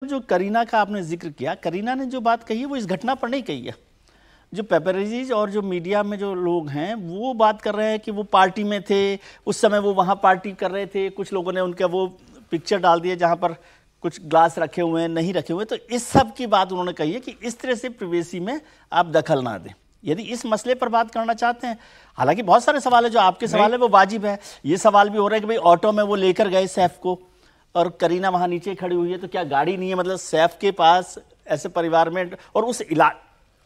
जो करीना का आपने जिक्र किया, करीना ने जो बात कही है वो इस घटना पर नहीं कही है। जो पेपरजीज और जो मीडिया में जो लोग हैं वो बात कर रहे हैं कि वो पार्टी में थे, उस समय वो वहाँ पार्टी कर रहे थे, कुछ लोगों ने उनका वो पिक्चर डाल दिया जहाँ पर कुछ ग्लास रखे हुए हैं, नहीं रखे हुए। तो इस सब की बात उन्होंने कही है कि इस तरह से प्रिवेसी में आप दखल ना दें यदि इस मसले पर बात करना चाहते हैं। हालांकि बहुत सारे सवाल है, जो आपके सवाल है वो वाजिब है। ये सवाल भी हो रहा है कि भाई ऑटो में वो लेकर गए सैफ को और करीना वहां नीचे खड़ी हुई है, तो क्या गाड़ी नहीं है? मतलब सैफ के पास ऐसे परिवार में और उस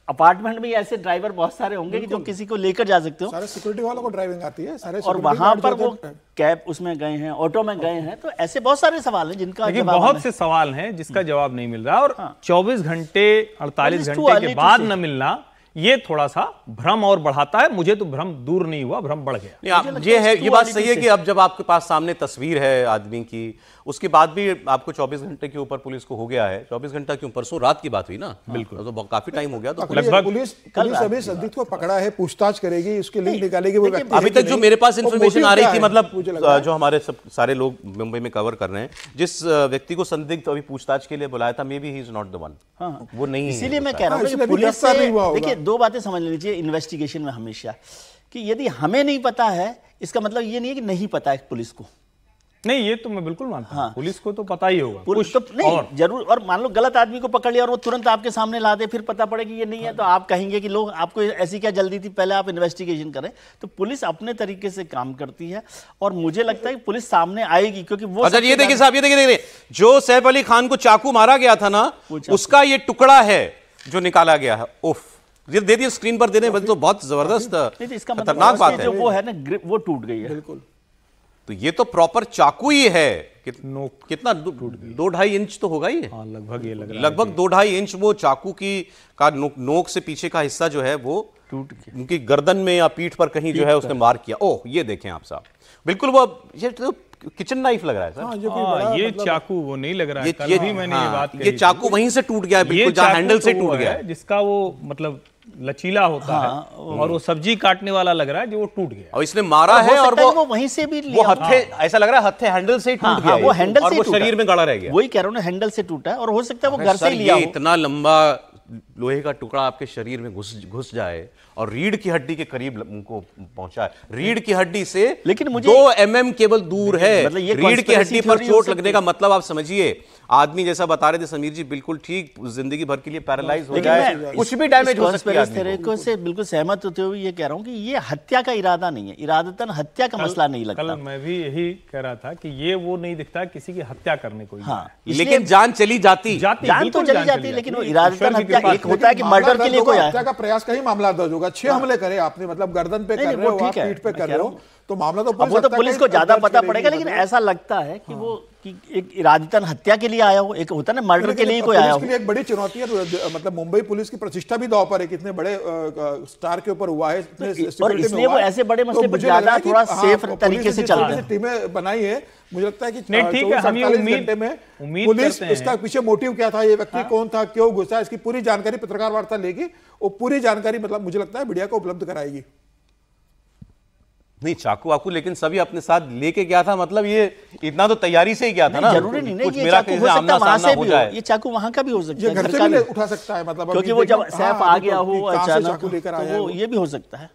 अपार्टमेंट में ऐसे ड्राइवर बहुत सारे होंगे कि जो किसी को लेकर जा सकते हो। सारे सिक्योरिटी वालों को ड्राइविंग आती है, सारे और वहां पर वो कैब उसमें गए हैं, ऑटो में गए हैं। तो ऐसे बहुत सारे सवाल हैं जिनका जवाब बहुत से सवाल हैं जिसका जवाब नहीं मिल रहा। और 24 घंटे 48 घंटे के बाद न मिलना ये थोड़ा सा भ्रम और बढ़ाता है। मुझे तो भ्रम दूर नहीं हुआ, भ्रम बढ़ गया। ये है, ये बात सही है कि अब जब आपके पास सामने तस्वीर है आदमी की, उसके बाद भी आपको 24 घंटे के ऊपर पुलिस को हो गया है। 24 घंटा क्यों, परसों रात की बात हुई ना। बिल्कुल, तो काफी टाइम हो गया। तो लगभग पुलिस अभी संदिग्ध को पकड़ा है, पूछताछ करेगी, उसके लिंक निकालेगी। वो अभी तक जो मेरे पास इंफॉर्मेशन आ रही थी, मतलब जो हमारे सब सारे लोग मुंबई में कवर कर रहे हैं, जिस व्यक्ति को संदिग्ध अभी पूछताछ के लिए बुलाया था, may be he is not the one, वो नहीं। इसीलिए मैं कह रहा हूँ पुलिस से देखिए दो बातें समझ लेनी चाहिए इन्वेस्टिगेशन में हमेशा, कि यदि हमें नहीं पता है इसका मतलब ये नहीं है कि नहीं पता है पुलिस को। नहीं, ये तो मैं बिल्कुल मानता हूं। पुलिस को तो पता ही होगा। पुलिस तो नहीं जरूर। और मान लो गलत आदमी को पकड़ लिया और वो तुरंत आपके सामने ला दे, फिर पता पड़े कि ये नहीं है, तो आप कहेंगे कि लोग आपको ऐसी क्या जल्दी थी, पहले आप इन्वेस्टिगेशन करें। तो पुलिस अपने तरीके से काम करती है और मुझे लगता है कि पुलिस सामने आएगी, क्योंकि वो अच्छा ये देखिए साहब, ये देखिए जो सैफ अली खान को चाकू मारा गया था ना, उसका ये टुकड़ा है जो निकाला गया है। उफ, ये दे दिए स्क्रीन पर, दे दें, तो बहुत जबरदस्त खतरनाक बात है। जो वो है ना वो टूट गई है। बिल्कुल, तो ये तो प्रॉपर चाकू ही है। कितना 2-2.5 इंच तो होगा ये। हाँ, लगभग ये लगभग 2-2.5 इंच वो चाकू की का नोक से पीछे का हिस्सा जो है वो टूट गया, उनकी गर्दन में या पीठ पर कहीं जो है उसने मार किया। ओह, ये देखें आप साहब, बिल्कुल वो ये तो किचन नाइफ लग रहा है सर। ये चाकू वो नहीं लग रहा है। कल भी मैंने ये बात कही, ये चाकू वहीं से टूट गया, बिल्कुल जहां हैंडल से टूट गया, जिसका वो मतलब लचीला होता है और वो सब्जी काटने वाला लग रहा है, जो वो टूट गया और इसने मारा है। और वो वहीं से भी वो हत्थे, ऐसा लग रहा है हत्थे हैंडल से ही टूट गया, वो हैंडल से वो शरीर में गड़ा रह गया। वही कह रहा हूं ना, हैंडल से टूटा है। और हो सकता है वो घर से ही लिया हो। इतना लंबा लोहे का टुकड़ा आपके शरीर में घुस जाए और रीढ़ की हड्डी के करीब उनको पहुंचा है। रीढ़ की हड्डी से लेकिन मुझे 2 mm केवल दूर है। मतलब ये रीढ़ की हड्डी पर चोट लगने का मतलब आप समझिए, आदमी जैसा बता रहे थे समीर जी, बिल्कुल ठीक, जिंदगी भर के लिए पैरालाइज हो जाए, कुछ भी डैमेज हो सकता है। से बिल्कुल सहमत होते हुए ये कह रहा हूं कि ये हत्या का इरादा नहीं है, इरादतन हत्या का मसला नहीं लगता। कल मैं भी यही कह रहा था कि ये वो नहीं दिखता किसी की हत्या करने को। हाँ, लेकिन जान चली जाती, जान तो चली जाती है, लेकिन वो इरादतन हत्या एक होता है कि मर्डर के लिए कोई हत्या का प्रयास का ही मामला दर्ज होगा। 6 हमले करे आपने, मतलब गर्दन पे कर रहे हो, पीठ पे कर रहे हो, तो मामला तो पुलिस को ज्यादा पता पड़ेगा। लेकिन ऐसा लगता है कि वो कि एक इरादतन हत्या के लिए आया हो, एक होता है ना मर्डर के लिए कोई आया हो। पुलिस के लिए एक बड़ी चुनौती है, मतलब मुंबई पुलिस की प्रतिष्ठा भी दांव पर है। कितने बड़े स्टार के ऊपर हुआ है, और इसलिए वो ऐसे बड़े मसले पर ज्यादा थोड़ा सेफ तरीके से चल रहे हैं। टीमें बनाई है, मुझे लगता है कि 48 घंटे में पुलिस इसका पीछे मोटिव क्या था, ये व्यक्ति कौन था, क्यों घुसा, इसकी पूरी जानकारी पत्रकार वार्ता लेगी। वो पूरी जानकारी मतलब मुझे लगता है मीडिया को उपलब्ध कराएगी। नहीं, चाकू वाकू लेकिन सभी अपने साथ लेके गया था, मतलब ये इतना तो तैयारी से ही गया था ना। जरूरी नहीं कुछ मेरा कहीं आमना सामना हो जाए, ये चाकू वहां का भी हो सकता है, घर से भी उठा सकता है, मतलब क्योंकि वो जब सैफ आ गया हो अचानक, तो ये भी हो सकता है।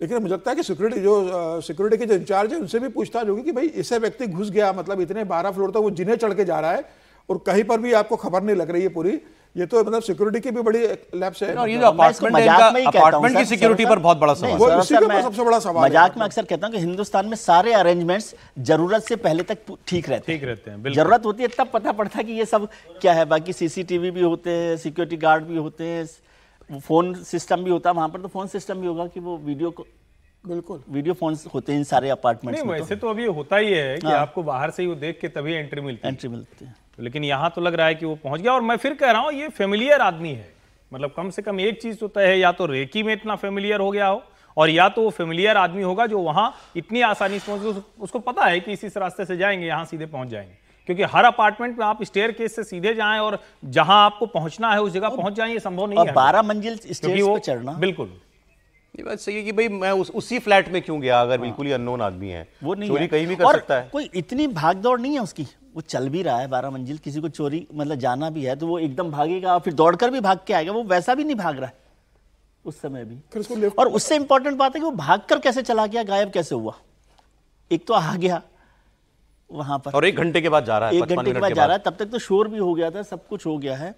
लेकिन मुझे लगता है कि सिक्योरिटी के जो इंचार्ज है उनसे भी पूछताछ होगी कि भाई ऐसे व्यक्ति घुस गया, मतलब इतने 12 फ्लोर तक वो जिन्हें चढ़ के जा रहा है और कहीं पर भी आपको खबर नहीं लग रही है पूरी। ये तो मतलब सिक्योरिटी की भी बड़ी लैप्स है। और ये जो अपार्टमेंट की सिक्योरिटी पर बहुत बड़ा सवाल है। सबसे बड़ा सवाल मजाक में अक्सर कहता हूं कि हिंदुस्तान में सारे अरेंजमेंट्स जरूरत से पहले तक ठीक रहते हैं। जरूरत होती है तब पता पड़ता है कि ये सब क्या है। बाकी सीसीटीवी भी होते हैं, सिक्योरिटी गार्ड भी होते हैं, फोन सिस्टम भी होता है वहां पर, तो फोन सिस्टम भी होगा कि वो वीडियो को बिल्कुल वीडियो फोन होते हैं इन सारे अपार्टमेंट्स में। वैसे तो अभी होता ही है कि आपको बाहर से ही वो देख के तभी एंट्री मिलती है। लेकिन यहाँ तो लग रहा है कि वो पहुंच गया। और मैं फिर कह रहा हूँ ये फेमिलियर आदमी है, मतलब कम से कम एक चीज तो तय है, या तो रेकी में इतना फेमिलियर हो गया हो, और या तो वो फेमिलियर आदमी होगा जो वहां इतनी आसानी से पहुंच, उसको पता है कि इस रास्ते से जाएंगे यहाँ सीधे पहुंच जाएंगे। क्योंकि हर अपार्टमेंट में आप स्टेयर केस से सीधे जाएं और जहां आपको पहुंचना है उस जगह पहुंच जाएं, ये संभव नहीं है। 12 मंजिल स्टेयर्स पे चढ़ना, बिल्कुल ये बात सही है कि भाई मैं उसी फ्लैट में क्यों गया, अगर बिल्कुल ही अननोन आदमी है, वो नहीं चोरी कहीं भी कर सकता है। कोई इतनी भागदौड़ नहीं है उसकी, वो चल भी रहा है 12 मंजिल, किसी को चोरी मतलब जाना भी है तो वो एकदम भागेगा और फिर दौड़कर भी भाग के आएगा, वो वैसा भी नहीं भाग रहा है उस समय भी। और उससे इंपॉर्टेंट बात है कि वो भागकर कैसे चला गया, गायब कैसे हुआ। एक तो आ गया वहां पर और 1 घंटे के बाद जा रहा है, 1 घंटे के बाद जा रहा है, तब तक तो शोर भी हो गया था, सब कुछ हो गया है।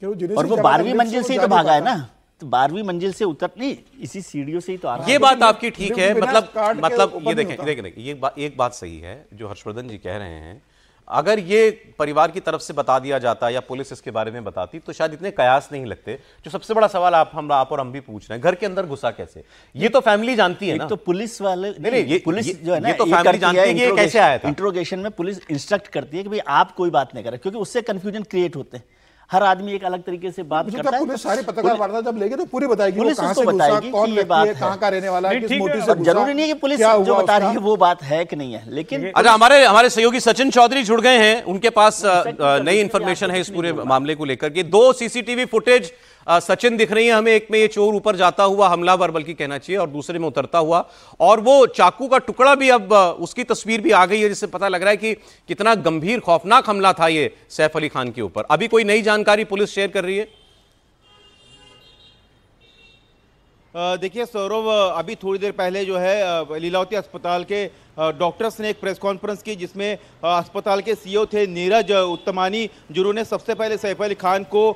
और वो 12वीं मंजिल से ही तो भागा है ना, तो 12वीं मंजिल से उतर नहीं, इसी सीढ़ियों से ही तो आ रहा है। ये बात आपकी ठीक है, मतलब ये देखें ये एक बात सही है जो हर्षवर्धन जी कह रहे हैं। अगर ये परिवार की तरफ से बता दिया जाता या पुलिस इसके बारे में बताती तो शायद इतने कयास नहीं लगते। जो सबसे बड़ा सवाल आप और हम भी पूछ रहे हैं, घर के अंदर घुसा कैसे, ये तो फैमिली जानती है ना। तो पुलिस वाले नहीं, पुलिस जो है ना, ये तो फैमिली जानती है कि ये कैसे आया था। इंट्रोगेशन में पुलिस इंस्ट्रक्ट करती है कि भाई आप कोई बात नहीं करें, क्योंकि उससे कंफ्यूजन क्रिएट होते हैं। हर आदमी एक अलग तरीके से बात करता है। पुलिस सारे पत्रकार वार्ता जब लेंगे तो पूरी बताएगी, पुलिस कहां से बताएगी कौन ये बात है, कहां का रहने वाला है, किस मोटिव से घुसा, जरूरी नहीं है कि पुलिस जो बता रही है वो बात है कि नहीं है। लेकिन अच्छा, हमारे सहयोगी सचिन चौधरी जुड़ गए हैं, उनके पास नई इंफॉर्मेशन है इस पूरे मामले को लेकर के। 2 सीसीटीवी फुटेज सचिन दिख रही है हमें, एक में ये चोर ऊपर जाता हुआ, हमलावर बल्कि कहना चाहिए, और दूसरे में उतरता हुआ, और वो चाकू का टुकड़ा भी अब उसकी तस्वीर भी आ गई है, जिससे पता लग रहा है कि कितना गंभीर खौफनाक हमला था ये सैफ अली खान के ऊपर। अभी कोई नई जानकारी पुलिस शेयर कर रही है? देखिए सौरभ, अभी थोड़ी देर पहले जो है लीलावती अस्पताल के डॉक्टर्स ने एक प्रेस कॉन्फ्रेंस की, जिसमें अस्पताल के सीईओ थे नीरज उत्तमानी, जिन्होंने सबसे पहले सैफ अली खान को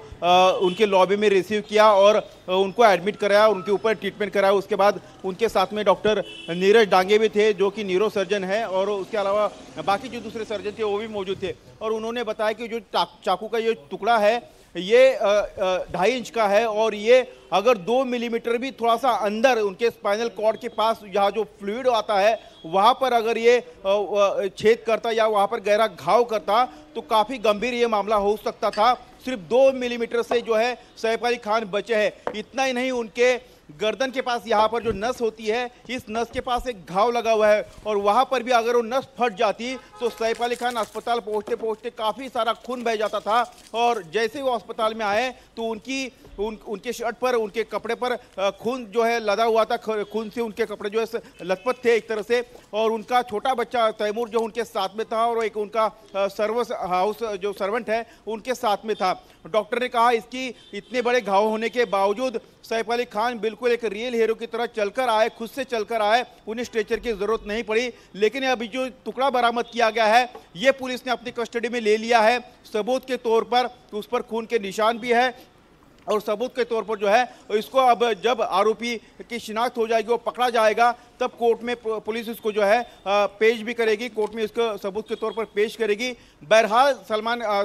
उनके लॉबी में रिसीव किया और उनको एडमिट कराया, उनके ऊपर ट्रीटमेंट कराया। उसके बाद उनके साथ में डॉक्टर नीरज डांगे भी थे, जो कि न्यूरो सर्जन है, और उसके अलावा बाकी जो दूसरे सर्जन थे वो भी मौजूद थे। और उन्होंने बताया कि जो चाकू का ये टुकड़ा है ये 2.5 इंच का है, और ये अगर 2 मिलीमीटर भी थोड़ा सा अंदर उनके स्पाइनल कॉर्ड के पास जहाँ जो फ्लूइड आता है वहाँ पर अगर ये छेद करता या वहाँ पर गहरा घाव करता तो काफ़ी गंभीर ये मामला हो सकता था। सिर्फ 2 मिलीमीटर से जो है सैफ अली खान बचे हैं। इतना ही नहीं, उनके गर्दन के पास यहाँ पर जो नस होती है, इस नस के पास एक घाव लगा हुआ है, और वहाँ पर भी अगर वो नस फट जाती तो सैफ अली खान अस्पताल पहुँचते पहुँचते काफ़ी सारा खून बह जाता था। और जैसे ही वो अस्पताल में आए तो उनके शर्ट पर, उनके कपड़े पर खून जो है लदा हुआ था, खून से उनके कपड़े जो है लथपथ थे एक तरह से। और उनका छोटा बच्चा तैमूर जो उनके साथ में था, और एक उनका सर्विस हाउस जो सर्वेंट है उनके साथ में था। डॉक्टर ने कहा इसकी इतने बड़े घाव होने के बावजूद सैफ अली खान बिल्कुल एक रियल हीरो की तरह चलकर आए, खुद से चलकर आए, उन्हें स्ट्रेचर की जरूरत नहीं पड़ी। लेकिन अभी जो टुकड़ा बरामद किया गया है ये पुलिस ने अपनी कस्टडी में ले लिया है सबूत के तौर पर। उस पर खून के निशान भी है, और सबूत के तौर पर जो है इसको अब जब आरोपी की शिनाख्त हो जाएगी, वो पकड़ा जाएगा, तब कोर्ट में पुलिस इसको जो है पेश भी करेगी, कोर्ट में इसको सबूत के तौर पर पेश करेगी। बहरहाल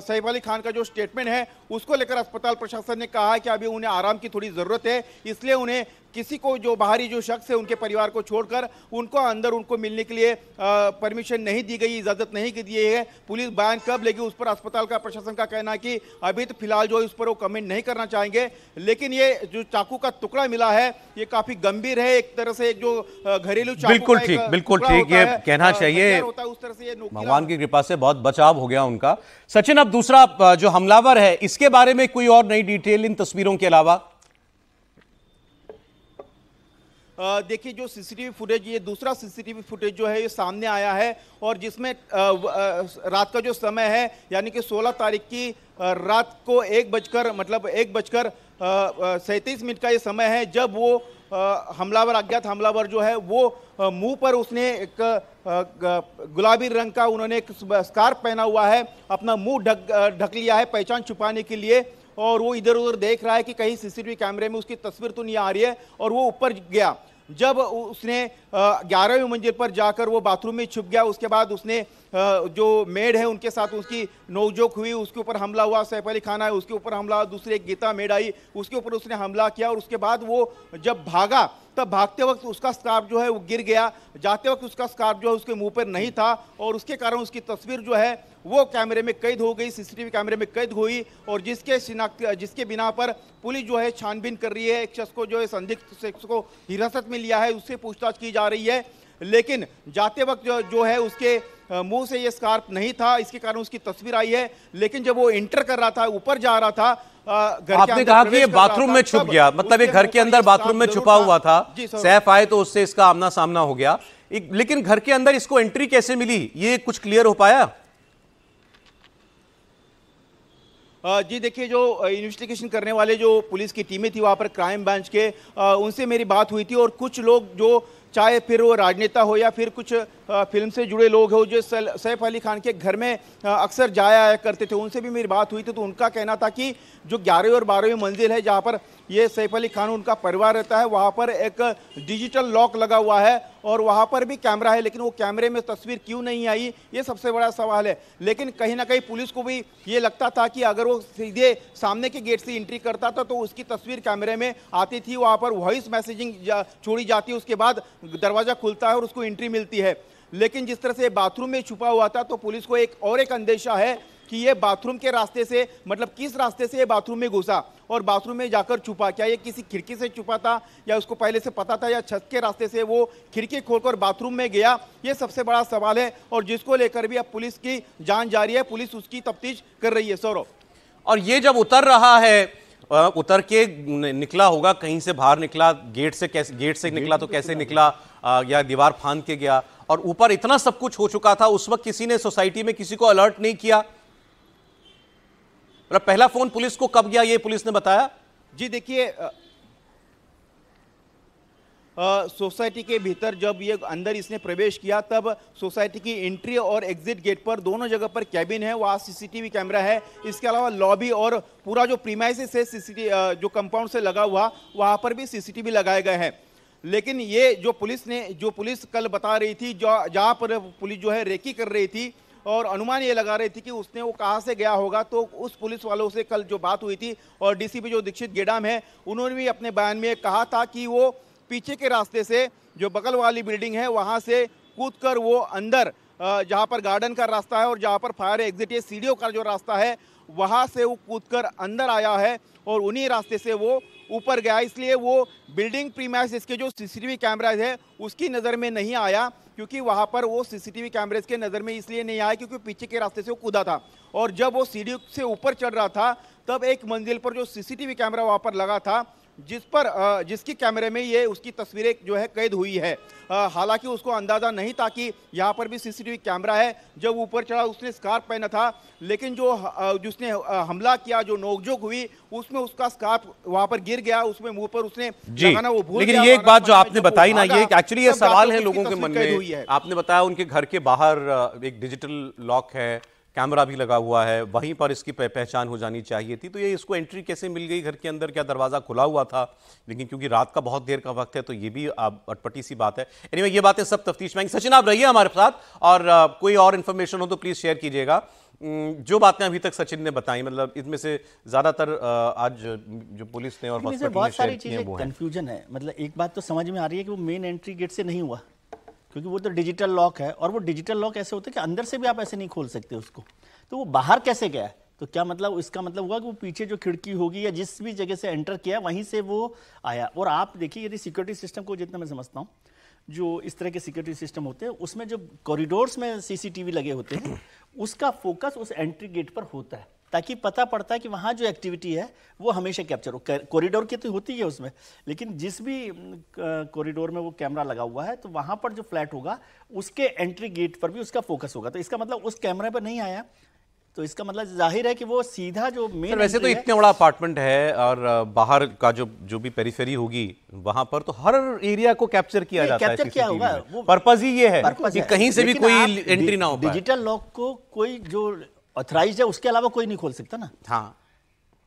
सैफ अली खान का जो स्टेटमेंट है उसको लेकर अस्पताल प्रशासन ने कहा है कि अभी उन्हें आराम की थोड़ी ज़रूरत है, इसलिए उन्हें किसी को जो बाहरी जो शख्स है उनके परिवार को छोड़कर उनको अंदर उनको मिलने के लिए परमिशन नहीं दी गई, इजाज़त नहीं दी गई है। पुलिस बयान कब लेगी उस पर अस्पताल का प्रशासन का कहना है कि अभी तो फिलहाल जो है उस पर वो कमेंट नहीं करना चाहेंगे। लेकिन ये जो चाकू का टुकड़ा मिला है ये काफ़ी गंभीर है, एक तरह से जो घरेलू चाकू बिल्कुल ठीक, ये कहना चाहिए उस तरह से भगवान की कृपा से बहुत बचाव हो गया उनका। सचिन, अब दूसरा जो हमलावर है इसके बारे में कोई और नई डिटेल इन तस्वीरों के अलावा? देखिए जो सीसीटीवी फुटेज, ये दूसरा सीसीटीवी फुटेज जो है ये सामने आया है, और जिसमें रात का जो समय है यानी कि 16 तारीख की रात को 1:37 का ये समय है, जब वो अज्ञात हमलावर जो है वो मुंह पर उसने एक गुलाबी रंग का उन्होंने एक स्कार्फ पहना हुआ है, अपना मुंह ढक लिया है पहचान छुपाने के लिए, और वो इधर उधर देख रहा है कि कहीं सीसीटीवी कैमरे में उसकी तस्वीर तो नहीं आ रही है, और वो ऊपर गया। जब उसने 11वीं मंजिल पर जाकर वो बाथरूम में छुप गया, उसके बाद उसने जो मेड है उनके साथ उसकी नोकझोंक हुई, उसके ऊपर हमला हुआ। सैफ अली खान आए, उसके ऊपर हमला, दूसरी एक गीता मेड आई, उसके ऊपर उसने हमला किया, और उसके बाद वो जब भागा तब भागते वक्त उसका स्कार्फ जो है वो गिर गया, जाते वक्त उसका स्कार्फ जो है उसके मुंह पर नहीं था, और उसके कारण उसकी तस्वीर जो है वो कैमरे में कैद हो गई, सीसीटीवी कैमरे में कैद हुई, और जिसके बिना पर पुलिस जो है छानबीन कर रही है। एक शख्स को जो है संदिग्ध शख्स को हिरासत में लिया है, उससे पूछताछ की जा रही है। लेकिन जाते वक्त जो है उसके मुंह से ये स्कार्फ नहीं था, इसके कारण उसकी तस्वीर आई है। लेकिन जब वो एंटर कर रहा था, ऊपर जा रहा था, आपने कहा कि ये बाथरूम में छुप गया, मतलब ये घर के अंदर बाथरूम में छुपा हुआ था, सैफ आए तो उससे इसका आमना सामना हो गया। लेकिन घर के अंदर इसको एंट्री कैसे मिली, ये कुछ क्लियर हो पाया? जी देखिए, जो इन्वेस्टिगेशन करने वाले जो पुलिस की टीमें थी वहाँ पर क्राइम ब्रांच के, उनसे मेरी बात हुई थी और कुछ लोग जो चाहे फिर वो राजनेता हो या फिर कुछ फिल्म से जुड़े लोग हो जो सैफ अली खान के घर में अक्सर जाया आया करते थे, उनसे भी मेरी बात हुई थी। तो उनका कहना था कि जो 11वीं और 12वीं मंजिल है जहाँ पर ये सैफ अली खान उनका परिवार रहता है, वहाँ पर एक डिजिटल लॉक लगा हुआ है और वहाँ पर भी कैमरा है, लेकिन वो कैमरे में तस्वीर क्यों नहीं आई, ये सबसे बड़ा सवाल है। लेकिन कहीं ना कहीं पुलिस को भी ये लगता था कि अगर वो सीधे सामने के गेट से एंट्री करता था तो उसकी तस्वीर कैमरे में आती थी, वहाँ पर वॉइस मैसेजिंग छोड़ी जाती है, उसके बाद दरवाजा खुलता है और उसको एंट्री मिलती है। लेकिन जिस तरह से बाथरूम में छुपा हुआ था तो पुलिस को एक अंदेशा है कि ये बाथरूम के रास्ते से, मतलब किस रास्ते से ये बाथरूम में घुसा और बाथरूम में जाकर छुपा, क्या ये किसी खिड़की से छुपा था या उसको पहले से पता था या छत के रास्ते से वो खिड़की खोलकर बाथरूम में गया, ये सबसे बड़ा सवाल है और जिसको लेकर भी अब पुलिस की जांच जारी है, पुलिस उसकी तफ्तीश कर रही है। सौरभ, और ये जब उतर रहा है, उतर के निकला होगा, कहीं से बाहर निकला, गेट से निकला तो कैसे निकला, या दीवार फांद के गया, और ऊपर इतना सब कुछ हो चुका था, उस वक्त किसी ने सोसाइटी में किसी को अलर्ट नहीं किया? मतलब पहला फोन पुलिस को कब गया, ये पुलिस ने बताया? जी देखिए, सोसाइटी के भीतर जब ये अंदर इसने प्रवेश किया तब सोसाइटी की एंट्री और एग्जिट गेट पर दोनों जगह पर कैबिन है, वहाँ सीसीटीवी कैमरा है। इसके अलावा लॉबी और पूरा जो प्रीमाइसेस है सीसीटीवी जो कंपाउंड से लगा हुआ, वहाँ पर भी सीसीटीवी लगाए गए हैं। लेकिन ये जो पुलिस कल बता रही थी, जहाँ पर पुलिस जो है रेकी कर रही थी और अनुमान ये लगा रही थी कि उसने वो कहाँ से गया होगा, तो उस पुलिस वालों से कल जो बात हुई थी और डीसीपी जो दीक्षित गेडाम है उन्होंने भी अपने बयान में कहा था कि वो पीछे के रास्ते से जो बगल वाली बिल्डिंग है वहाँ से कूदकर वो अंदर जहाँ पर गार्डन का रास्ता है और जहाँ पर फायर एग्जिट है, सीढ़ियों का जो रास्ता है, वहाँ से वो कूदकर अंदर आया है और उन्हीं रास्ते से वो ऊपर गया। इसलिए वो बिल्डिंग प्रीमाइसेस के जो सीसीटीवी कैमराज है उसकी नज़र में नहीं आया, क्योंकि वहाँ पर वो सीसीटीवी कैमरेज के नज़र में इसलिए नहीं आया क्योंकि पीछे के रास्ते से वो कूदा था। और जब वो सीढ़ी से ऊपर चढ़ रहा था तब एक मंजिल पर जो सीसीटीवी कैमरा वहाँ पर लगा था, जिसकी कैमरे में ये उसकी तस्वीरें जो है कैद हुई है। हालांकि उसको अंदाजा नहीं था कि यहाँ पर भी सीसीटीवी कैमरा है। जब ऊपर चढ़ा उसने स्कार्फ पहना था, लेकिन जिसने हमला किया, जो नोकझोंक हुई, उसमें उसका स्कार्फ वहाँ पर गिर गया, उसमें मुंह पर उसने लगाना वो भूल गया। लेकिन ये एक बात जो आपने बताई ना, ये एक्चुअली ये सवाल है लोगों के मन में। आपने बताया उनके घर के बाहर एक डिजिटल लॉक है, कैमरा भी लगा हुआ है, वहीं पर इसकी पहचान हो जानी चाहिए थी, तो ये इसको एंट्री कैसे मिल गई घर के अंदर? क्या दरवाजा खुला हुआ था? लेकिन क्योंकि रात का बहुत देर का वक्त है तो ये भी अटपटी सी बात है। एनीवे, ये बातें सब तफ्तीश में। सचिन, आप रहिए हमारे साथ और कोई और इन्फॉर्मेशन हो तो प्लीज शेयर कीजिएगा। जो बातें अभी तक सचिन ने बताई, मतलब इसमें से ज्यादातर आज जो पुलिस ने और बहुत सारी चीजें कंफ्यूजन है। मतलब एक बात तो समझ में आ रही है कि वो मेन एंट्री गेट से नहीं हुआ, क्योंकि वो तो डिजिटल लॉक है और वो डिजिटल लॉक ऐसे होता है कि अंदर से भी आप ऐसे नहीं खोल सकते उसको, तो वो बाहर कैसे गया? तो क्या मतलब, इसका मतलब हुआ कि वो पीछे जो खिड़की होगी या जिस भी जगह से एंटर किया वहीं से वो आया। और आप देखिए, यदि सिक्योरिटी सिस्टम को, जितना मैं समझता हूँ, जो इस तरह के सिक्योरिटी सिस्टम होते हैं उसमें जो कॉरिडोर्स में सीसीटीवी लगे होते हैं उसका फोकस उस एंट्री गेट पर होता है, ताकि पता पड़ता है कि वहाँ जो एक्टिविटी है वो हमेशा कैप्चर हो। कॉरिडोर की तो होती है उसमें, लेकिन जिस भी कॉरिडोर में वो कैमरा लगा हुआ है तो वहाँ पर जो फ्लैट होगा उसके एंट्री गेट पर भी उसका फोकस होगा। तो इसका मतलब उस कैमरे पर नहीं आया, तो इसका मतलब जाहिर है कि वो सीधा जो मेन, वैसे तो इतना बड़ा अपार्टमेंट है और बाहर का जो भी पेरिफेरी होगी वहां पर तो हर एरिया को कैप्चर किया जाता है। कैप्चर क्या होगा, वो पर्पस ही ये है कि कहीं से भी कोई एंट्री ना हो पाए। डिजिटल लॉक को कोई जो ऑथराइज्ड है उसके अलावा कोई नहीं खोल सकता ना। हाँ,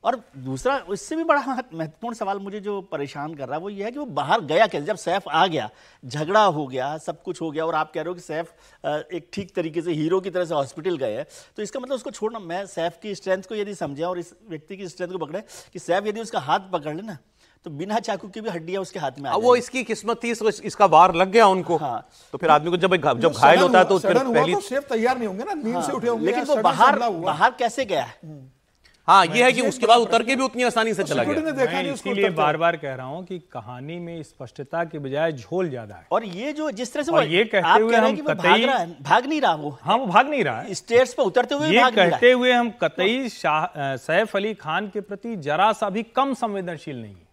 और दूसरा इससे भी बड़ा महत्वपूर्ण सवाल मुझे जो परेशान कर रहा है वो ये है कि वो बाहर गया कैसे? जब सैफ आ गया, झगड़ा हो गया, सब कुछ हो गया और आप कह रहे हो कि सैफ एक ठीक तरीके से हीरो की तरह से हॉस्पिटल गए हैं, तो इसका मतलब उसको छोड़ना। मैं सैफ की स्ट्रेंथ को यदि समझे और इस व्यक्ति की स्ट्रेंथ को पकड़े कि सैफ यदि उसका हाथ पकड़ ले ना तो बिना चाकू की भी हड्डियां उसके हाथ में आ वो इसकी किस्मत थी, इसका वार लग गया उनको। हाँ। तो फिर आदमी को जब घायल होता है तो फिर पहली सैफ तैयार नहीं होंगे ना, नींद से उठे होंगे, लेकिन वो बाहर कैसे गया? हाँ, ये है कि उसके बाद उतर के भी उतनी आसानी से चला गया। मैं इसीलिए बार बार कह रहा हूँ कि कहानी में स्पष्टता के बजाय झोल ज्यादा है। और ये जो जिस तरह से और ये कहते हुए हम कतई भाग नहीं रहा, वो हाँ, वो भाग नहीं रहा है, स्टेयर्स पे उतरते हुए ये कहते हुए हम कतई सैफ अली खान के प्रति जरा सा भी कम संवेदनशील नहीं है।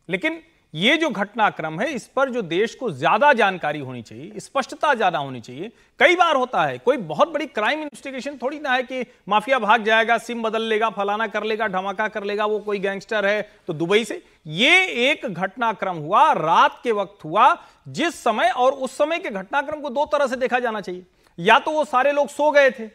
लेकिन ये जो घटनाक्रम है इस पर जो देश को ज्यादा जानकारी होनी चाहिए, स्पष्टता ज्यादा होनी चाहिए। कई बार होता है, कोई बहुत बड़ी क्राइम इन्वेस्टिगेशन थोड़ी ना है कि माफिया भाग जाएगा, सिम बदल लेगा, फलाना कर लेगा, धमाका कर लेगा, वो कोई गैंगस्टर है तो दुबई से। ये एक घटनाक्रम हुआ, रात के वक्त हुआ, जिस समय और उस समय के घटनाक्रम को दो तरह से देखा जाना चाहिए। या तो वो सारे लोग सो गए थे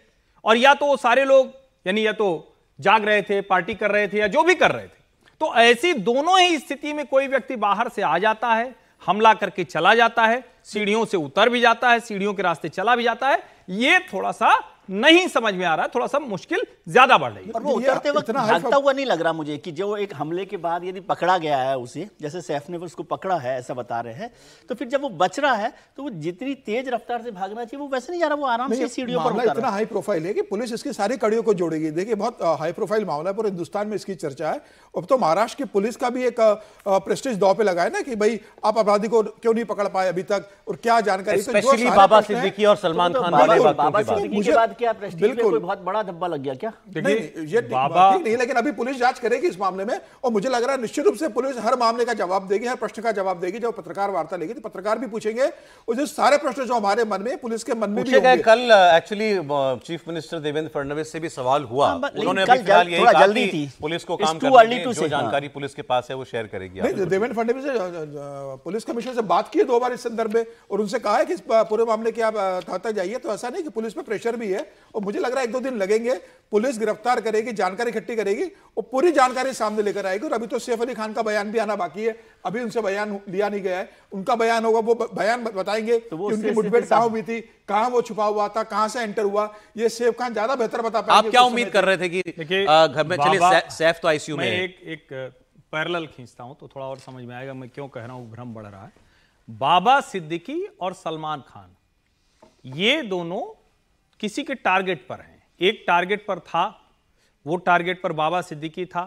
और या तो वो सारे लोग यानी या तो जाग रहे थे, पार्टी कर रहे थे या जो भी कर रहे थे। तो ऐसी दोनों ही स्थिति में कोई व्यक्ति बाहर से आ जाता है, हमला करके चला जाता है, सीढ़ियों से उतर भी जाता है, सीढ़ियों के रास्ते चला भी जाता है। ये थोड़ा सा नहीं समझ में आ रहा है, थोड़ा सा मुश्किल ज्यादा बढ़ रही है। और वो उतरते वक्त भागता हुआ नहीं लग रहा मुझे कि जो एक हमले के बाद यदि पकड़ा गया है उसे, जैसे सैफ ने उसको पकड़ा है ऐसा बता रहे हैं, तो फिर जब वो बच रहा है तो वो जितनी तेज रफ्तार से भागना चाहिए वो वैसे नहीं जा रहा, वो आराम से सीढ़ियों पर उतर रहा है। इतना हाई प्रोफाइल है कि पुलिस इसकी सारी कड़ियों को जोड़ेगी। देखिए बहुत हाई प्रोफाइल मामला है, पूरे हिंदुस्तान में इसकी चर्चा है। अब तो महाराष्ट्र की पुलिस का भी एक प्रेस्टीज दांव पे लगा है ना कि भाई आप अपराधी को क्यों नहीं पकड़ पाए अभी तक और क्या जानकारी। स्पेशली बाबा सिद्दीकी और सलमान खान वाले बाबा सिद्दीकी के बाद क्या प्रेस्टीज में कोई बहुत बड़ा धब्बा लग गया क्या? ये बाबा ठीक नहीं, लेकिन अभी पुलिस जांच करेगी इस मामले में और मुझे लग रहा है निश्चित रूप से पुलिस हर मामले का जवाब देगी, हर प्रश्न का जवाब देगी। जब पत्रकार वार्ता लेगी तो पत्रकार भी पूछेंगे और जो सारे प्रश्न जो हमारे मन में पुलिस के मन में भी होंगे। कल actually chief minister Devendra Fadnavis से भी सवाल हुआ, उन्होंने अभी फिलहाल यही कहा कि पुलिस को काम करने में जो जानकारी पुलिस के पास है वो शेयर करेगी। देवेंद्र फडणवीस ने पुलिस कमिश्नर से बात की है 2 बार इस संदर्भ में और उनसे कहा है कि इस पूरे मामले की आप तक जाइए। तो ऐसा नहीं कि पुलिस पे प्रेशर भी है और मुझे लग रहा है 1-2 दिन लगेंगे। पुलिस गिरफ्तार करेगी, जानकारी इकट्ठी करेगी और पूरी जानकारी सामने लेकर आएगी। और अभी तो सैफ अली खान का बयान भी आना बाकी है, अभी उनसे बयान लिया नहीं गया है। उनका बयान होगा, वो बयान बताएंगे तो कि उनकी मुठभेड़ कहां हुई थी, कहां वो छुपा हुआ था, कहां से एंटर हुआ। ये सैफ खान ज्यादा बेहतर बता पाएंगे। आप क्या उम्मीद कर रहे थे कि घर में चलिए सैफ तो आईसीयू में। एक पैरेलल खींचता हूं तो थोड़ा और समझ में आएगा मैं क्यों कह रहा हूं भ्रम बढ़ रहा है। बाबा सिद्दीकी और सलमान खान ये दोनों किसी के टारगेट पर हैं। एक टारगेट पर था, वो टारगेट पर बाबा सिद्दीकी था,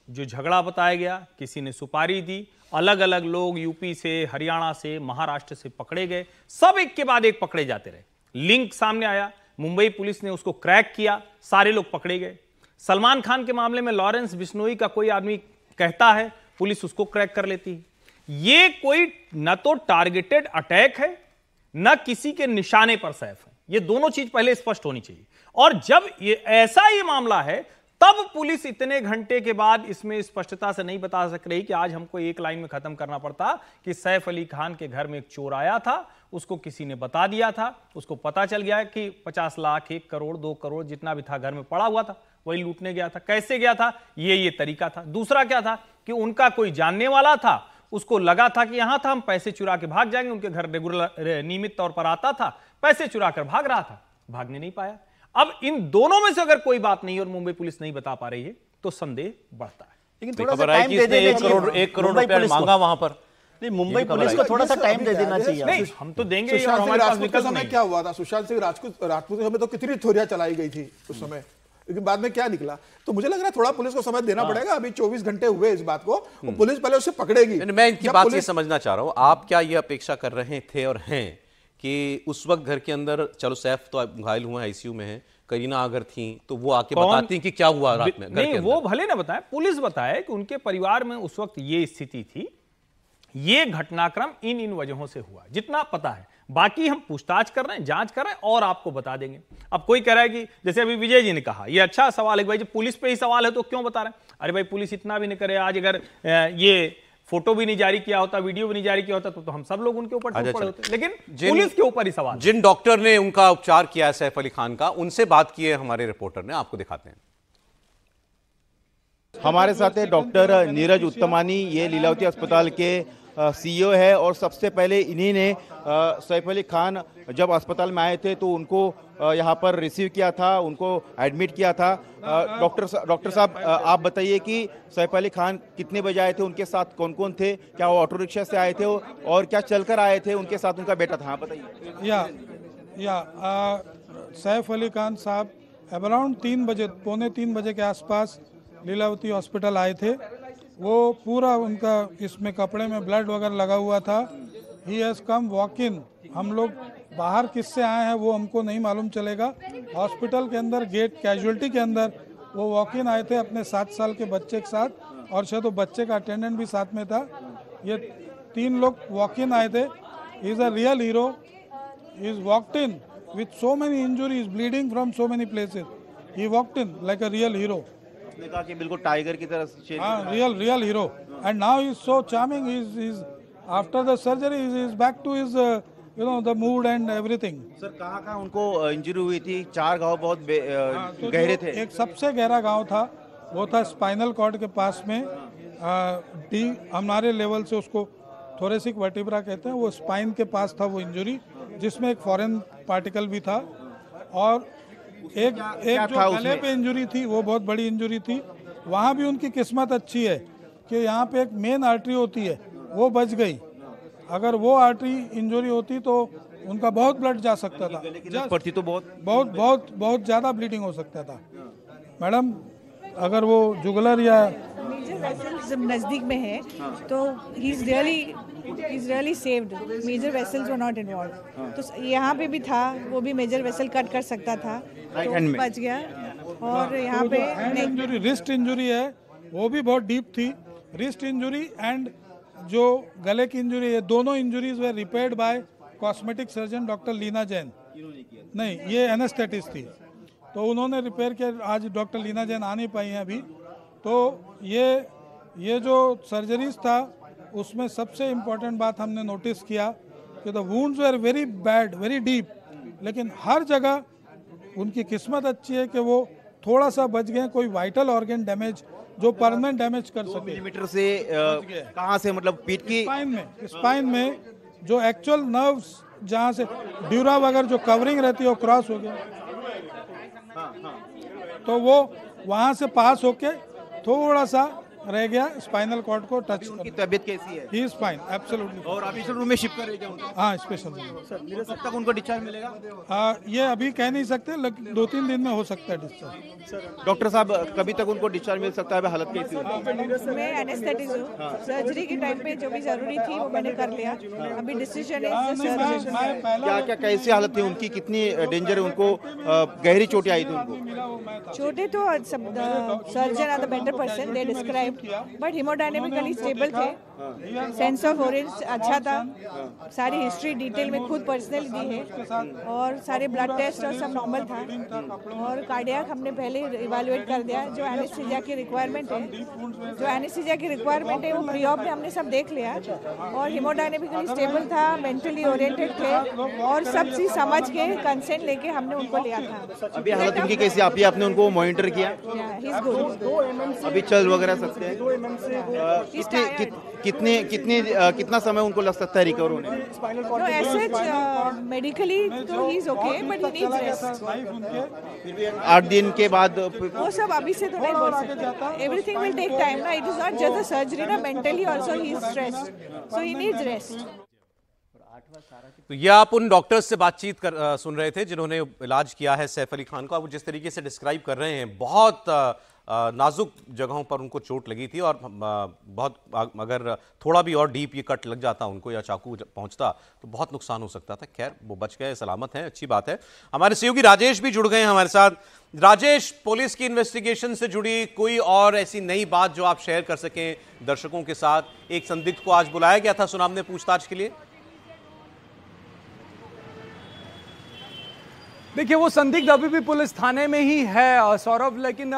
जो झगड़ा बताया गया, किसी ने सुपारी दी, अलग अलग लोग यूपी से, हरियाणा से, महाराष्ट्र से पकड़े गए, सब एक के बाद एक पकड़े जाते रहे। लिंक सामने आया, मुंबई पुलिस ने उसको क्रैक किया, सारे लोग पकड़े गए। सलमान खान के मामले में लॉरेंस बिश्नोई का कोई आदमी कहता है, पुलिस उसको क्रैक कर लेती है। ये कोई न तो टारगेटेड अटैक है न किसी के निशाने पर सैफ है। ये दोनों चीज पहले स्पष्ट होनी चाहिए। और जब ये मामला है तब पुलिस इतने घंटे के बाद इसमें स्पष्टता से नहीं बता सक रही कि आज हमको एक लाइन में खत्म करना पड़ता कि सैफ अली खान के घर में एक चोर आया था, उसको किसी ने बता दिया था, उसको पता चल गया कि 50 लाख, 1 करोड़, 2 करोड़ जितना भी था घर में पड़ा हुआ था, वही लूटने गया था। कैसे गया था, ये तरीका था। दूसरा क्या था कि उनका कोई जानने वाला था, उसको लगा था कि यहां था, हम पैसे चुरा के भाग जाएंगे। उनके घर रेगुलर नियमित तौर पर आता था, पैसे चुरा कर भाग रहा था, भागने नहीं पाया। अब इन दोनों में से अगर कोई बात नहीं और मुंबई पुलिस नहीं बता पा रही है तो संदेह बढ़ता है। लेकिन थोड़ा सा टाइम दे देना चाहिए। 1 करोड़ रुपया मांगा वहां पर। नहीं, मुंबई पुलिस को थोड़ा सा टाइम दे देना चाहिए। नहीं, हम तो देंगे। हमारे पास विकल्प नहीं। क्या हुआ था सुशांत सिंह राजपूत के समय तो कितनी थोरियां चलाई गई थी उस समय, लेकिन बाद में क्या निकला। तो मुझे लग रहा है थोड़ा पुलिस को समय देना पड़ेगा। अभी 24 घंटे हुए इस बात को, और पुलिस पहले उसे पकड़ेगी। मैं इनकी बात ये समझना चाह रहा हूं, आप क्या ये अपेक्षा कर रहे थे और हैं कि उस वक्त घर के अंदर, चलो सैफ तो घायल हुआ आईसीयू में है, करीना अगर थी तो वो आके बताती कि क्या हुआ रात में? नहीं, वो भले ना बताए, पुलिस बताए कि उनके परिवार में उस वक्त ये स्थिति थी, ये घटनाक्रम इन वजहों से हुआ, जितना पता है। बाकी हम पूछताछ कर रहे हैं, जांच कर रहे हैं और आपको बता देंगे। अब कोई कह रहा है कि जैसे अभी विजय जी ने कहा, ये अच्छा सवाल है भाई, जब पुलिस पे ही सवाल है तो क्यों बता रहे हैं? अरे भाई पुलिस इतना भी नहीं करे। आज अगर ये फोटो भी नहीं जारी किया होता, वीडियो भी नहीं जारी किया होता तो हम सब लोग उनके ऊपर टूट पड़े होते। लेकिन पुलिस के ऊपर ही सवाल। जिन डॉक्टर ने उनका उपचार किया है सैफ अली खान का, उनसे बात की है हमारे रिपोर्टर ने, आपको दिखाते हैं। हमारे साथ है डॉक्टर नीरज उत्तमानी, ये लीलावती अस्पताल के सीईओ है और सबसे पहले इन्हीं ने सैफ अली खान जब अस्पताल में आए थे तो उनको यहाँ पर रिसीव किया था, उनको एडमिट किया था। डॉक्टर साहब, आप बताइए कि सैफ अली खान कितने बजे आए थे, उनके साथ कौन कौन थे, क्या वो ऑटो रिक्शा से आए थे और क्या चलकर आए थे, उनके साथ उनका बेटा था? हाँ बताइए। सैफ अली खान साहब अराउंड 3 बजे, पौने 3 बजे के आसपास लीलावती हॉस्पिटल आए थे। वो पूरा उनका इसमें कपड़े में ब्लड वगैरह लगा हुआ था। He has come walk in. हम लोग बाहर किससे आए हैं वो हमको नहीं मालूम चलेगा। हॉस्पिटल के अंदर गेट कैजुअल्टी के अंदर वो वॉक इन आए थे अपने 7 साल के बच्चे के साथ, और शायद तो बच्चे का अटेंडेंट भी साथ में था। ये 3 लोग वॉक इन आए थे। He is a real hero. He is walked in with so many injuries, bleeding from so many places. He walked in like a real hero. आपने कहा कि बिल्कुल टाइगर की तरह। हाँ, real hero. And now he is so charming. He is after the surgery he is back to his the mood and everything. Sir कहाँ उनको injury हुई थी? 4 घाव बहुत गहरे थे। एक सबसे गहरा घाव था, वो था स्पाइनल कॉर्ड के पास में। डी हमारे लेवल से उसको थोरेसिक वर्टिब्रा कहते हैं। वो स्पाइन के पास था वो इंजरी, जिसमें एक फॉरेन पार्टिकल भी था। और एक जो गले पे इंजरी थी वो बहुत बड़ी इंजरी थी। वहाँ भी उनकी किस्मत अच्छी है कि यहाँ पे एक मेन आर्टरी होती है, वो बच गई। अगर वो आर्टरी इंजरी होती तो उनका बहुत ब्लड जा सकता था। पड़ती तो बहुत ज़्यादा ब्लीडिंग हो सकता था। मैडम, अगर वो जुगलर या मेजर वेसल्स नज़दीक में है तो he is really saved. Major vessels were not involve. तो यहाँ पे भी था, वो भी मेजर वेसल कट कर सकता था तो बच गया। और यहाँ पे इंजरी, रिस्ट इंजरी है, वो भी बहुत डीप थी। रिस्ट इंजरी एंड जो गले की इंजरी है, दोनों injuries were repaired by cosmetic surgeon doctor Leena Jain. नहीं, ये एनेस्थेटिस्ट थी तो उन्होंने रिपेयर किया। आज डॉक्टर लीना जैन आ नहीं पाई हैं अभी। तो ये जो सर्जरीज था उसमें सबसे इम्पोर्टेंट बात हमने नोटिस किया कि the wounds were very bad, very deep, लेकिन हर जगह उनकी किस्मत अच्छी है कि वो थोड़ा सा बच गए। कोई वाइटल ऑर्गन डैमेज जो परमानेंट डैमेज कर सके। मिलीमीटर से कहाँ से, मतलब पीठ की स्पाइन में जो एक्चुअल नर्व्स जहाँ से ड्यूरा वगैरह जो कवरिंग रहती है वो क्रॉस हो गया। तो वो वहाँ से पास होके थोड़ा सा रह गया स्पाइनल कॉर्ड को टच। उनकी तबीयत कैसी है? He is fine, absolutely. और अभी स्पेशल रूम में शिफ्ट कर रहे हैं उनको? हाँ, स्पेशल रूम। कब तक उनको डिस्चार्ज मिलेगा? ये अभी कह नहीं सकते, लेकिन 2-3 दिन में हो सकता है डिस्चार्ज। डॉक्टर साहब, कभी तक उनको डिस्चार्ज मिल सकता है? हालत कैसी है? मैं एनेस्थेटिस्ट हूँ। सर्जरी के टाइम पे जो भी जरूरी थी वो मैंने कर लिया। अभी डिसीजन है। क्या कैसी हालत थी उनकी? कितनी डेंजर है उनको? गहरी चोटें आई थी उनको? चोटें तो सब surgeon are the better person, they describe, but haemodynamically stable थे। सेंस ऑफ ओरेंज अच्छा था। सारी हिस्ट्री डिटेल में खुद पर्सनली दी है और सारे ब्लड टेस्ट और सब नॉर्मल था। और कार्डियक हमने पहले इवैल्यूएट कर दिया। जो एनेस्थीसिया की रिक्वायरमेंट है वो प्री ऑप में हमने सब देख लिया। और हिमोडायनेमिकली स्टेबल था, मेंटली ओरिएंटेड थे और सब चीज समझ के कंसेंट लेके हमने उनको लिया था। अभी हालत उनकी कैसी? आपने उनको मॉनिटर किया? He is good. अभी चल वगैरह सकते हैं? कितना समय उनको लग सकता है रिकवर होने में? No, as such, medically तो he is okay, but he needs rest. फिर भी 8 दिन के बाद वो सब अभी से तो नहीं बोल सकते। Everything will take time ना. It is not just a surgery ना. Mentally also he is stressed, so he needs rest. तो ये आप उन डॉक्टर्स से बातचीत सुन रहे थे जिन्होंने इलाज किया है सैफ अली खान को। आप जिस तरीके से डिस्क्राइब कर रहे हैं, बहुत नाजुक जगहों पर उनको चोट लगी थी और बहुत, अगर थोड़ा भी और डीप ये कट लग जाता उनको या चाकू पहुंचता तो बहुत नुकसान हो सकता था। खैर, वो बच गए, सलामत हैं, अच्छी बात है। हमारे सहयोगी राजेश भी जुड़ गए हैं हमारे साथ। राजेश, पुलिस की इन्वेस्टिगेशन से जुड़ी कोई और ऐसी नई बात जो आप शेयर कर सकें दर्शकों के साथ? एक संदिग्ध को आज बुलाया गया था सुनामने पूछताछ के लिए। देखिए, वो संदिग्ध अभी भी पुलिस थाने में ही है सौरभ, लेकिन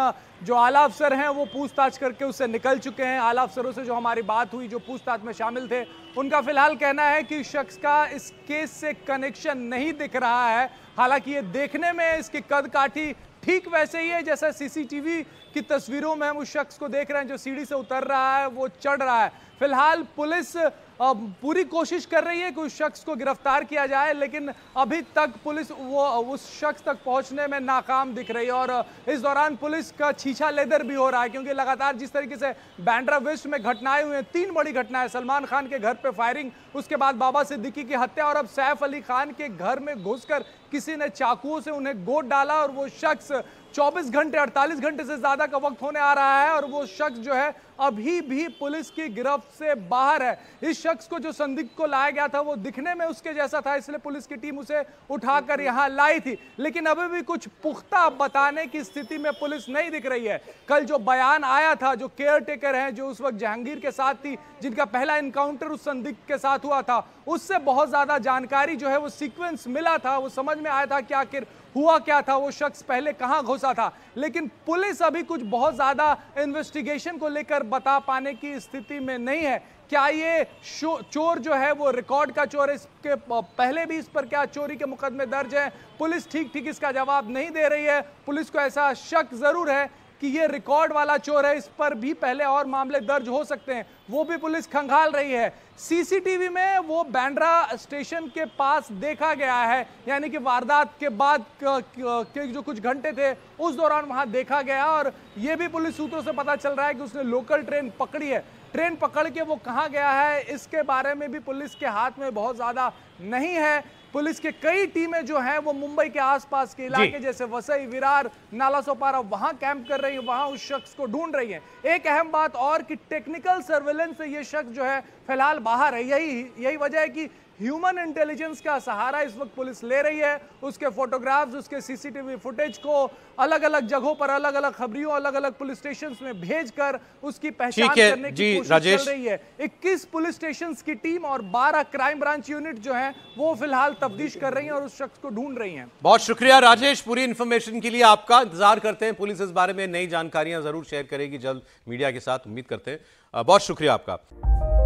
जो आला अफसर हैं वो पूछताछ करके उससे निकल चुके हैं। आला अफसरों से जो हमारी बात हुई, जो पूछताछ में शामिल थे, उनका फिलहाल कहना है कि शख्स का इस केस से कनेक्शन नहीं दिख रहा है। हालांकि ये देखने में इसकी कद काठी ठीक वैसे ही है जैसा सीसीटीवी की तस्वीरों में हम उस शख्स को देख रहे हैं जो सीढ़ी से उतर रहा है, वो चढ़ रहा है। फिलहाल पुलिस पूरी कोशिश कर रही है कि उस शख्स को गिरफ्तार किया जाए, लेकिन अभी तक पुलिस वो उस शख्स तक पहुंचने में नाकाम दिख रही है। और इस दौरान पुलिस का छीछा लेदर भी हो रहा है, क्योंकि लगातार जिस तरीके से बांद्रा वेस्ट में घटनाएं हुई हैं, 3 बड़ी घटनाएं, सलमान खान के घर पे फायरिंग, उसके बाद बाबा सिद्दीकी की हत्या और अब सैफ अली खान के घर में घुसकर किसी ने चाकुओं से उन्हें गोद डाला और वो शख्स 24 घंटे 48 घंटे से ज्यादा का वक्त होने आ रहा है और वो शख्स जो है अभी भी पुलिस की गिरफ्त से बाहर है। इस शख्स को जो संदिग्ध को लाया गया था वो दिखने में उसके जैसा था, इसलिए पुलिस की टीम उसे उठाकर यहां लाई थी, लेकिन अभी भी कुछ पुख्ता बताने की स्थिति में पुलिस नहीं दिख रही है। कल जो बयान आया था, जो केयर टेकर हैं जो उस वक्त जहांगीर के साथ थी, जिनका पहला एनकाउंटर उस संदिग्ध के साथ हुआ था, उससे बहुत ज्यादा जानकारी जो है वो सीक्वेंस मिला था, वो समझ में आया था कि आखिर हुआ क्या था, वो शख्स पहले कहां घुसा था। लेकिन पुलिस अभी कुछ बहुत ज्यादा इन्वेस्टिगेशन को लेकर बता पाने की स्थिति में नहीं है। क्या ये चोर जो है वो रिकॉर्ड का चोर है, इसके पहले भी इस पर क्या चोरी के मुकदमे दर्ज हैं, पुलिस ठीक ठीक इसका जवाब नहीं दे रही है। पुलिस को ऐसा शक जरूर है कि ये रिकॉर्ड वाला चोर है, इस पर भी पहले और मामले दर्ज हो सकते हैं, वो भी पुलिस खंगाल रही है। सीसीटीवी में वो बांद्रा स्टेशन के पास देखा गया है, यानी कि वारदात के बाद के जो कुछ घंटे थे उस दौरान वहां देखा गया, और ये भी पुलिस सूत्रों से पता चल रहा है कि उसने लोकल ट्रेन पकड़ी है। ट्रेन पकड़ के वो कहां गया है इसके बारे में भी पुलिस के हाथ में बहुत ज्यादा नहीं है। पुलिस के कई टीमें जो हैं वो मुंबई के आसपास के इलाके जैसे वसई, विरार, नालासोपारा वहां कैंप कर रही है, वहां उस शख्स को ढूंढ रही है। एक अहम बात और कि टेक्निकल सर्वेलेंस से ये शख्स जो है फिलहाल बाहर है। यही वजह है कि ह्यूमन इंटेलिजेंस का सहारा इस वक्त पुलिस ले रही है। उसके फोटोग्राफ्स, उसके सीसीटीवी फुटेज को अलग अलग जगहों पर, अलग अलग खबरियों, अलग अलग पुलिस स्टेशन में भेजकर उसकी पहचान करने की कोशिश चल रही है। 21 पुलिस स्टेशन की टीम और 12 क्राइम ब्रांच यूनिट जो है वो फिलहाल तफ्तीश कर रही है और उस शख्स को ढूंढ रही है। बहुत शुक्रिया राजेश, पूरी इंफॉर्मेशन के लिए आपका। इंतजार करते हैं, पुलिस इस बारे में नई जानकारियां जरूर शेयर करेगी जल्द मीडिया के साथ, उम्मीद करते हैं। बहुत शुक्रिया आपका।